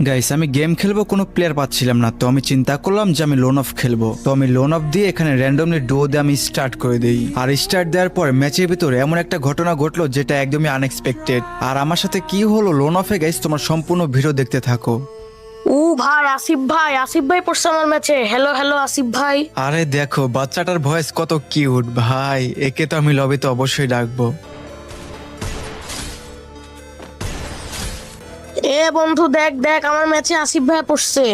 Guys আমি game খেলবো, কোনো প্লেয়ার পাচ্ছিলাম না, তো আমি চিন্তা করলাম যে আমি লোন অফ খেলবো। তো আমি লোন অফ দিয়ে এখানে র্যান্ডমলি ডো দিয়ে আমি স্টার্ট করে দিই। আর স্টার্ট দেওয়ার পর ম্যাচের ভিতরে এমন একটা ঘটনা ঘটলো যেটা একদমই আনএক্সপেক্টেড। আর আমার সাথে কি হলো লোন অফে গাইস, তোমার সম্পূর্ণ ভিডিও দেখতে থাকো। ও ভাই, আসিফ ভাই পড়ছে আমার ম্যাচে। হ্যালো হ্যালো আসিফ ভাই। আরে দেখো বাচ্চাটার ভয়েস কত কিউট ভাই, একে তো আমি লবিতে অবশ্যই ডাকবো। এ বন্ধু, দেখ দেখ আমার ম্যাচে আসিফ ভাই পড়ছে।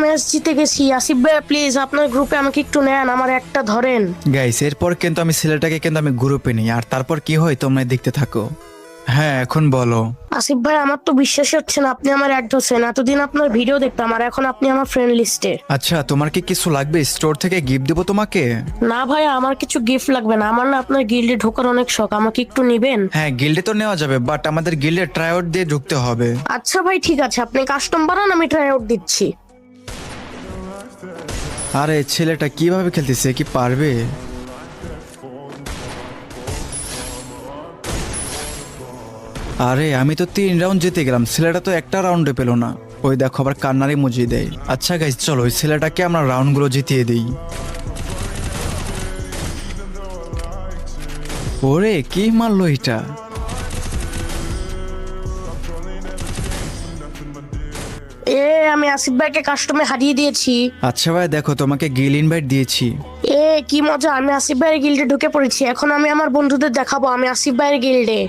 ম্যাচ জিতে গেছি। আসিফ ভাই প্লিজ আপনার গ্রুপে আমাকে একটু নেন, আমার একটা ধরেন। গাইস এরপর কিন্তু আমি ছেলেটাকে কিন্তু আমি গ্রুপে নিই, আর তারপর কি হয় তোমরা দেখতে থাকো। হ্যাঁ এখন বলো। আসিফ ভাই আমার তো বিশ্বাসই হচ্ছে না আপনি আমার অ্যাড ধরছেন। এতদিন আপনার ভিডিও দেখতাম আর এখন আপনি আমার ফ্রেন্ড লিস্টে। আচ্ছা তোমার কি কিছু লাগবে? স্টোর থেকে গিফট দেবো তোমাকে। না ভাই, আমার কিছু গিফট লাগবে না। আমার না আপনার গিল্ডে ঢোকার অনেক শখ, আমাকে একটু নিবেন? হ্যাঁ গিল্ডে তো নেওয়া যাবে, বাট আমাদের গিল্ডে ট্রাই আউট দিয়ে ঢুকতে হবে। আচ্ছা ভাই ঠিক আছে, আপনি কাস্টম বানান, আমি ট্রাই আউট দিচ্ছি। আরে ছেলেটা কিভাবে খেলতেছে, কি পারবে? আরে আমি তো 3 রাউন্ড জিতে গেলাম, ছেলেটা তো একটা রাউন্ডে পেলো না। ওই দেখো আবার কান্নারে মুজিয়ে দেয়। আচ্ছা গাইস চলো ওই ছেলেটাকে আমরা রাউন্ডগুলো জিতিয়ে দিই। ওরে কি মারলো এটা! আমি আসিফ ভাইকে কাস্টমে হারিয়ে দিয়েছি। আচ্ছা ভাই দেখো তোমাকে গিল ইনভাইট দিয়েছি। কি মজা, আমি আসিফ ভাইয়ের গিল্ডে ঢুকে পড়েছি। এখন আমি আমার বন্ধুদের দেখাবো আমি আসিফ ভাইয়ের গিল্ডে।